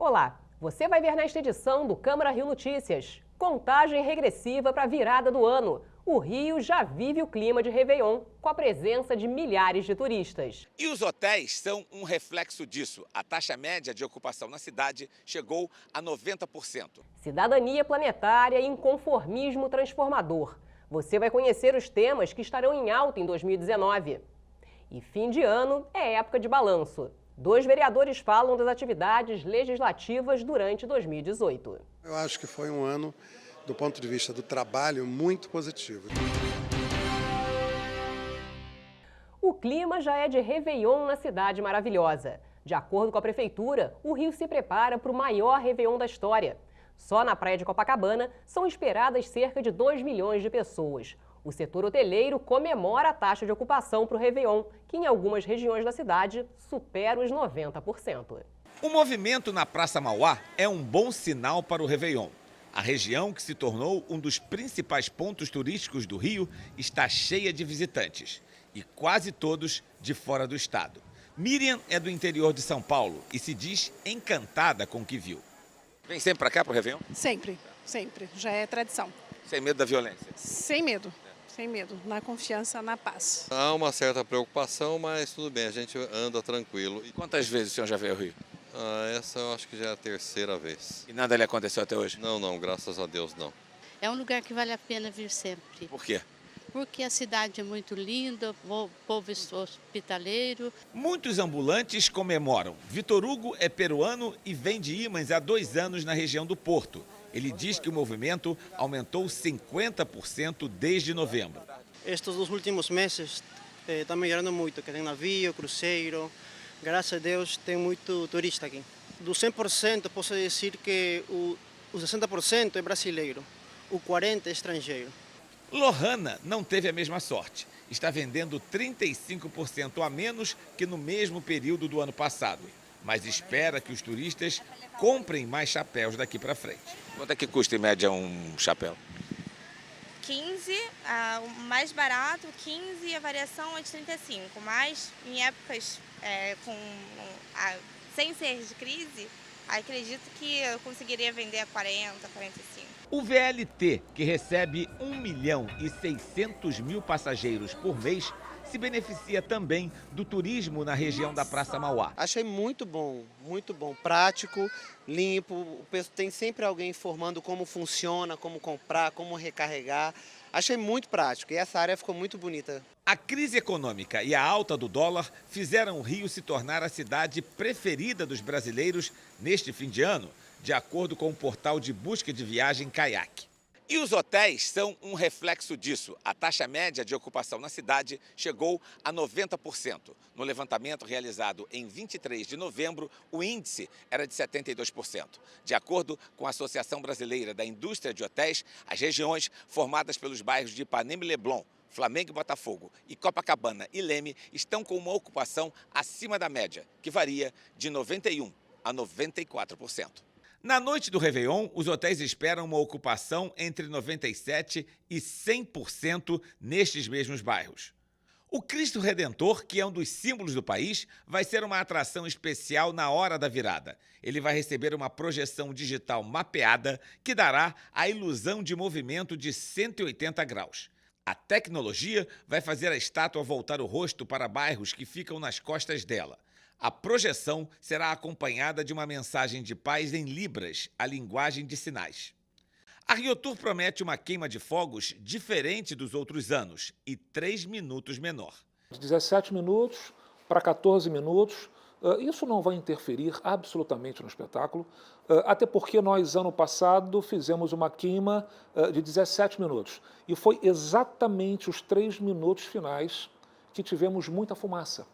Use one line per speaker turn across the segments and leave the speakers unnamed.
Olá, você vai ver nesta edição do Câmara Rio Notícias. Contagem regressiva para a virada do ano. O Rio já vive o clima de Réveillon, com a presença de milhares de turistas.
E os hotéis são um reflexo disso. A taxa média de ocupação na cidade chegou a 90%.
Cidadania planetária e inconformismo transformador. Você vai conhecer os temas que estarão em alta em 2019. E fim de ano é época de balanço. 2 vereadores falam das atividades legislativas durante 2018.
Eu acho que foi um ano, do ponto de vista do trabalho, muito positivo.
O clima já é de Réveillon na cidade maravilhosa. De acordo com a prefeitura, o Rio se prepara para o maior Réveillon da história. Só na praia de Copacabana são esperadas cerca de 2 milhões de pessoas. O setor hoteleiro comemora a taxa de ocupação para o Réveillon, que em algumas regiões da cidade supera os 90%.
O movimento na Praça Mauá é um bom sinal para o Réveillon. A região, que se tornou um dos principais pontos turísticos do Rio, está cheia de visitantes. E quase todos de fora do estado. Miriam é do interior de São Paulo e se diz encantada com o que viu. Vem sempre para cá, para o Réveillon?
Sempre, sempre. Já é tradição.
Sem medo da violência?
Sem medo, sem medo. Na confiança, na paz.
Há uma certa preocupação, mas tudo bem, a gente anda tranquilo.
E quantas vezes o senhor já veio ao Rio?
Essa eu acho que já é a terceira vez.
E nada lhe aconteceu até hoje?
Não, graças a Deus não.
É um lugar que vale a pena vir sempre.
Por quê?
Porque a cidade é muito linda, o povo hospitaleiro.
Muitos ambulantes comemoram. Vitor Hugo é peruano e vende ímãs há 2 anos na região do Porto. Ele diz que o movimento aumentou 50% desde novembro.
Estes 2 últimos meses está melhorando muito, que tem navio, cruzeiro. Graças a Deus tem muito turista aqui. Do 100% posso dizer que o 60% é brasileiro, o 40% é estrangeiro.
Lohana não teve a mesma sorte. Está vendendo 35% a menos que no mesmo período do ano passado. Mas espera que os turistas comprem mais chapéus daqui para frente. Quanto é que custa em média um chapéu?
15, o mais barato 15 e a variação é de 35. Mas em épocas sem ser de crise, acredito que eu conseguiria vender a 40, 45.
O VLT, que recebe 1.600.000 passageiros por mês, se beneficia também do turismo na região da Praça Mauá.
Achei muito bom, prático, limpo, tem sempre alguém informando como funciona, como comprar, como recarregar. Achei muito prático e essa área ficou muito bonita.
A crise econômica e a alta do dólar fizeram o Rio se tornar a cidade preferida dos brasileiros neste fim de ano, de acordo com o portal de busca de viagem Kayak. E os hotéis são um reflexo disso. A taxa média de ocupação na cidade chegou a 90%. No levantamento realizado em 23 de novembro, o índice era de 72%. De acordo com a Associação Brasileira da Indústria de Hotéis, as regiões formadas pelos bairros de Ipanema e Leblon, Flamengo e Botafogo, e Copacabana e Leme estão com uma ocupação acima da média, que varia de 91% a 94%. Na noite do Réveillon, os hotéis esperam uma ocupação entre 97% e 100% nestes mesmos bairros. O Cristo Redentor, que é um dos símbolos do país, vai ser uma atração especial na hora da virada. Ele vai receber uma projeção digital mapeada que dará a ilusão de movimento de 180 graus. A tecnologia vai fazer a estátua voltar o rosto para bairros que ficam nas costas dela. A projeção será acompanhada de uma mensagem de paz em libras, a linguagem de sinais. A Riotour promete uma queima de fogos diferente dos outros anos e 3 minutos menor.
De 17 minutos para 14 minutos, isso não vai interferir absolutamente no espetáculo, até porque nós, ano passado, fizemos uma queima de 17 minutos. E foi exatamente os 3 minutos finais que tivemos muita fumaça.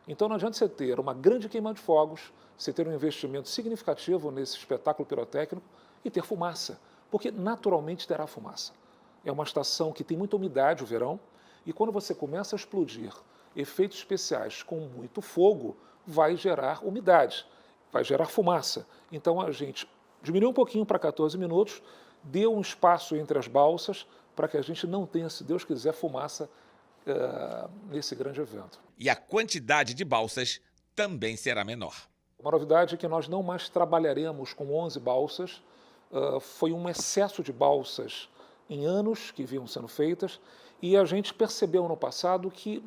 Então não adianta você ter uma grande queima de fogos, você ter um investimento significativo nesse espetáculo pirotécnico e ter fumaça, porque naturalmente terá fumaça. É uma estação que tem muita umidade o verão e quando você começa a explodir efeitos especiais com muito fogo, vai gerar umidade, vai gerar fumaça. Então a gente diminuiu um pouquinho para 14 minutos, deu um espaço entre as balsas para que a gente não tenha, se Deus quiser, fumaça nesse grande evento.
E a quantidade de balsas também será menor.
Uma novidade é que nós não mais trabalharemos com 11 balsas. Foi um excesso de balsas em anos que vinham sendo feitas e a gente percebeu no passado que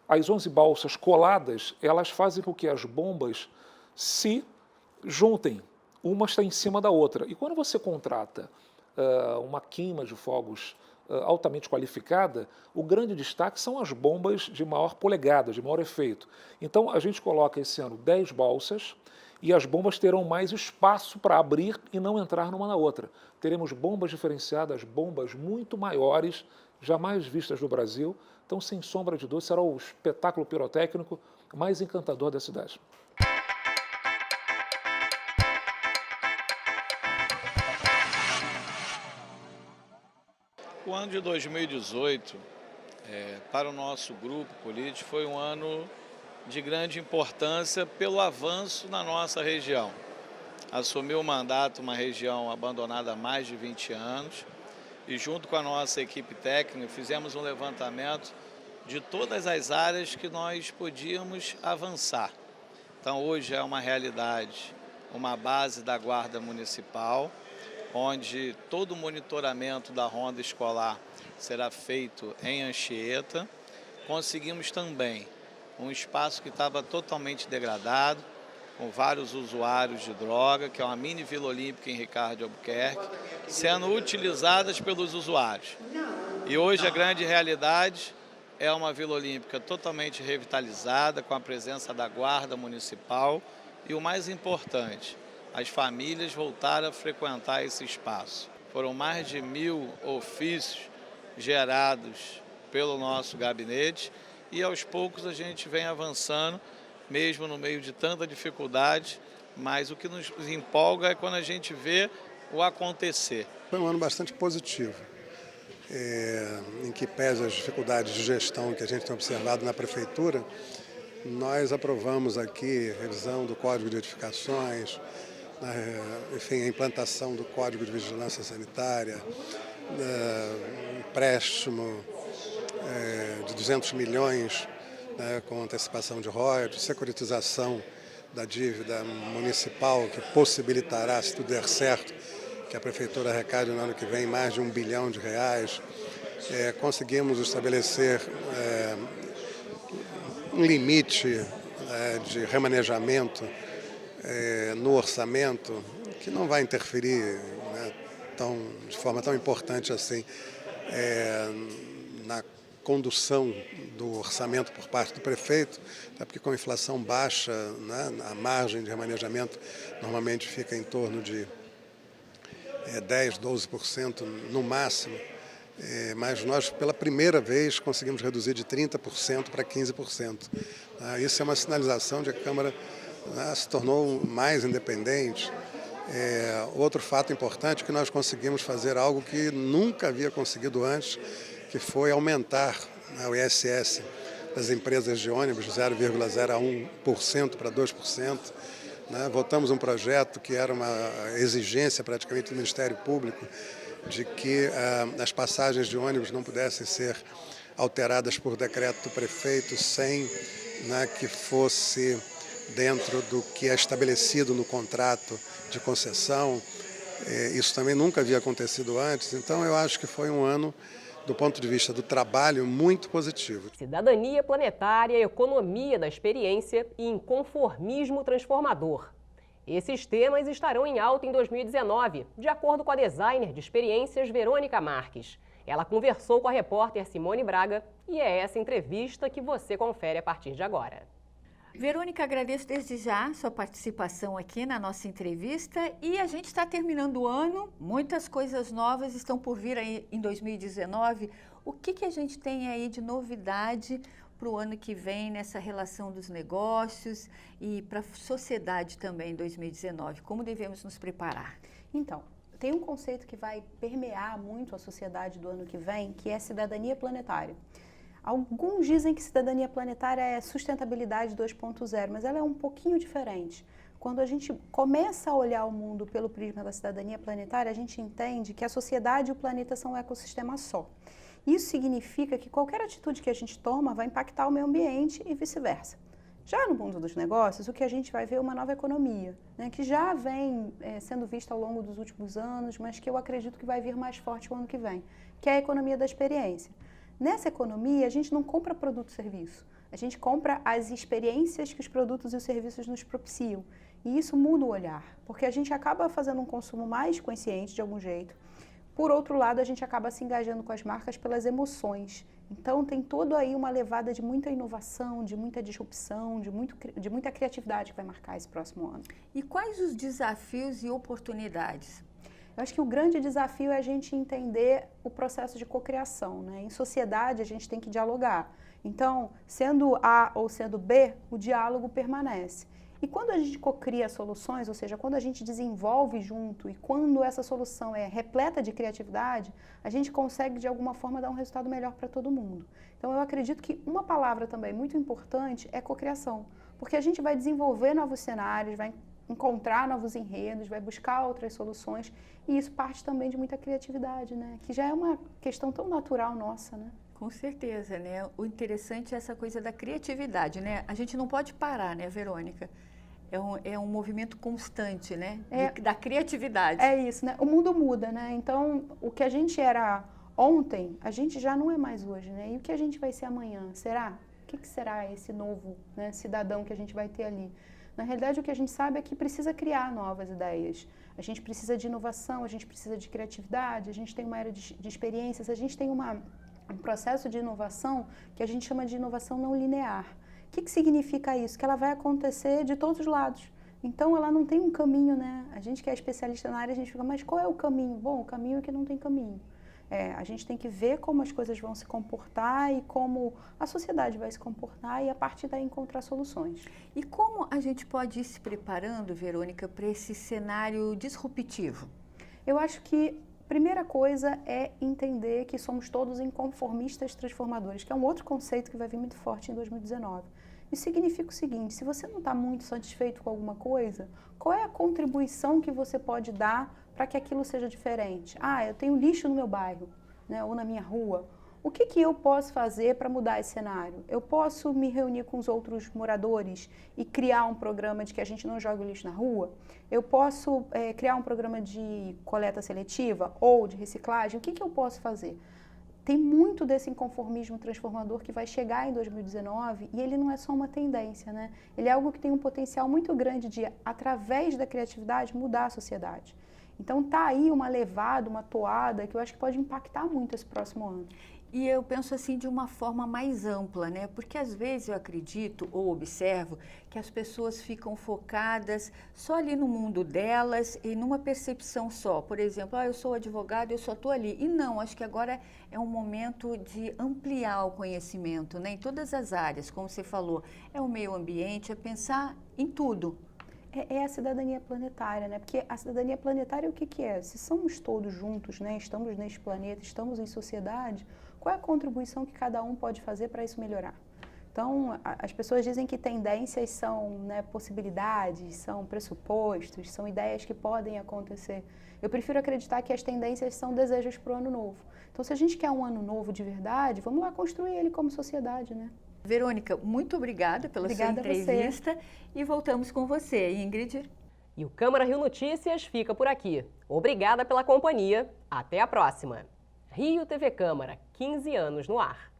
as 11 balsas coladas, elas fazem com que as bombas se juntem. Uma está em cima da outra. E quando você contrata uma queima de fogos altamente qualificada, o grande destaque são as bombas de maior polegada, de maior efeito. Então, a gente coloca esse ano 10 balsas e as bombas terão mais espaço para abrir e não entrar numa na outra. Teremos bombas diferenciadas, bombas muito maiores, jamais vistas no Brasil. Então, sem sombra de dúvida, será o espetáculo pirotécnico mais encantador da cidade.
O ano de 2018, para o nosso grupo político, foi um ano de grande importância pelo avanço na nossa região. Assumiu o mandato uma região abandonada há mais de 20 anos e junto com a nossa equipe técnica fizemos um levantamento de todas as áreas que nós podíamos avançar. Então hoje é uma realidade, uma base da Guarda Municipal, onde todo o monitoramento da ronda escolar será feito em Anchieta. Conseguimos também um espaço que estava totalmente degradado, com vários usuários de droga, que é uma mini Vila Olímpica em Ricardo Albuquerque, sendo utilizadas pelos usuários. E hoje a grande realidade é uma Vila Olímpica totalmente revitalizada, com a presença da Guarda Municipal e o mais importante, as famílias voltaram a frequentar esse espaço. Foram mais de 1000 ofícios gerados pelo nosso gabinete e aos poucos a gente vem avançando, mesmo no meio de tanta dificuldade, mas o que nos empolga é quando a gente vê o acontecer.
Foi um ano bastante positivo, em que pese as dificuldades de gestão que a gente tem observado na Prefeitura, nós aprovamos aqui a revisão do Código de Edificações, enfim, a implantação do Código de Vigilância Sanitária, empréstimo de 200 milhões com antecipação de royalties, securitização da dívida municipal que possibilitará, se tudo der certo, que a Prefeitura arrecade no ano que vem mais de R$1 bilhão. Conseguimos estabelecer um limite de remanejamento no orçamento que não vai interferir de forma tão importante assim na condução do orçamento por parte do prefeito, até porque com a inflação baixa, a margem de remanejamento normalmente fica em torno de 10%, 12% no máximo, mas nós pela primeira vez conseguimos reduzir de 30% para 15%. Isso é uma sinalização de que a Câmara se tornou mais independente. Outro fato importante é que nós conseguimos fazer algo que nunca havia conseguido antes, que foi aumentar o ISS das empresas de ônibus de 0,01% para 2%. Votamos um projeto que era uma exigência praticamente do Ministério Público de que as passagens de ônibus não pudessem ser alteradas por decreto do prefeito sem que fosse dentro do que é estabelecido no contrato de concessão. Isso também nunca havia acontecido antes, então eu acho que foi um ano, do ponto de vista do trabalho, muito positivo.
Cidadania planetária, economia da experiência e inconformismo transformador. Esses temas estarão em alta em 2019, de acordo com a designer de experiências Verônica Marques. Ela conversou com a repórter Simone Braga e é essa entrevista que você confere a partir de agora.
Verônica, agradeço desde já sua participação aqui na nossa entrevista e a gente está terminando o ano, muitas coisas novas estão por vir aí em 2019. O que a gente tem aí de novidade para o ano que vem nessa relação dos negócios e para a sociedade também em 2019? Como devemos nos preparar?
Então, tem um conceito que vai permear muito a sociedade do ano que vem, que é cidadania planetária. Alguns dizem que cidadania planetária é sustentabilidade 2.0, mas ela é um pouquinho diferente. Quando a gente começa a olhar o mundo pelo prisma da cidadania planetária, a gente entende que a sociedade e o planeta são um ecossistema só. Isso significa que qualquer atitude que a gente toma vai impactar o meio ambiente e vice-versa. Já no mundo dos negócios, o que a gente vai ver é uma nova economia, né, que já vem sendo vista ao longo dos últimos anos, mas que eu acredito que vai vir mais forte o ano que vem, que é a economia da experiência. Nessa economia, a gente não compra produto e serviço, a gente compra as experiências que os produtos e os serviços nos propiciam. E isso muda o olhar, porque a gente acaba fazendo um consumo mais consciente de algum jeito. Por outro lado, a gente acaba se engajando com as marcas pelas emoções. Então, tem todo aí uma levada de muita inovação, de muita disrupção, de muita criatividade que vai marcar esse próximo ano.
E quais os desafios e oportunidades?
Eu acho que o grande desafio é a gente entender o processo de cocriação, né? Em sociedade, a gente tem que dialogar. Então, sendo A ou sendo B, o diálogo permanece. E quando a gente cocria soluções, ou seja, quando a gente desenvolve junto e quando essa solução é repleta de criatividade, a gente consegue de alguma forma dar um resultado melhor para todo mundo. Então eu acredito que uma palavra também muito importante é cocriação, porque a gente vai desenvolver novos cenários, vai encontrar novos enredos, vai buscar outras soluções e isso parte também de muita criatividade, né? Que já é uma questão tão natural nossa, né?
Com certeza, né? O interessante é essa coisa da criatividade, né? A gente não pode parar, né, Verônica? É um movimento constante, né? Da criatividade.
É isso, né? O mundo muda, né? Então, o que a gente era ontem, a gente já não é mais hoje, né? E o que a gente vai ser amanhã? Será? O que será esse novo, né, cidadão que a gente vai ter ali? Na realidade, o que a gente sabe é que precisa criar novas ideias. A gente precisa de inovação, a gente precisa de criatividade, a gente tem uma era de experiências, a gente tem um processo de inovação que a gente chama de inovação não linear. O que significa isso? Que ela vai acontecer de todos os lados. Então, ela não tem um caminho, né? A gente que é especialista na área, a gente fica, mas qual é o caminho? Bom, o caminho é que não tem caminho. A gente tem que ver como as coisas vão se comportar e como a sociedade vai se comportar e, a partir daí, encontrar soluções.
E como a gente pode ir se preparando, Verônica, para esse cenário disruptivo?
Eu acho que primeira coisa é entender que somos todos inconformistas transformadores, que é um outro conceito que vai vir muito forte em 2019. Isso significa o seguinte, se você não está muito satisfeito com alguma coisa, qual é a contribuição que você pode dar para que aquilo seja diferente? Ah, eu tenho lixo no meu bairro, né, ou na minha rua. O que eu posso fazer para mudar esse cenário? Eu posso me reunir com os outros moradores e criar um programa de que a gente não jogue o lixo na rua? Eu posso criar um programa de coleta seletiva ou de reciclagem? O que eu posso fazer? Tem muito desse inconformismo transformador que vai chegar em 2019 e ele não é só uma tendência, né? Ele é algo que tem um potencial muito grande de, através da criatividade, mudar a sociedade. Então tá aí uma levada, uma toada que eu acho que pode impactar muito esse próximo ano.
E eu penso assim de uma forma mais ampla, né? Porque às vezes eu acredito ou observo que as pessoas ficam focadas só ali no mundo delas e numa percepção só. Por exemplo, eu sou advogada, eu só estou ali. E não, acho que agora é um momento de ampliar o conhecimento, né? Em todas as áreas, como você falou, é o meio ambiente, é pensar em tudo.
É a cidadania planetária, né? Porque a cidadania planetária o que é? Se somos todos juntos, né? Estamos neste planeta, estamos em sociedade, qual é a contribuição que cada um pode fazer para isso melhorar? Então, as pessoas dizem que tendências são, né, possibilidades, são pressupostos, são ideias que podem acontecer. Eu prefiro acreditar que as tendências são desejos para o ano novo. Então, se a gente quer um ano novo de verdade, vamos lá construir ele como sociedade, né?
Verônica, muito obrigada pela sua entrevista e voltamos com você, Ingrid.
E o Câmara Rio Notícias fica por aqui. Obrigada pela companhia. Até a próxima. Rio TV Câmara, 15 anos no ar.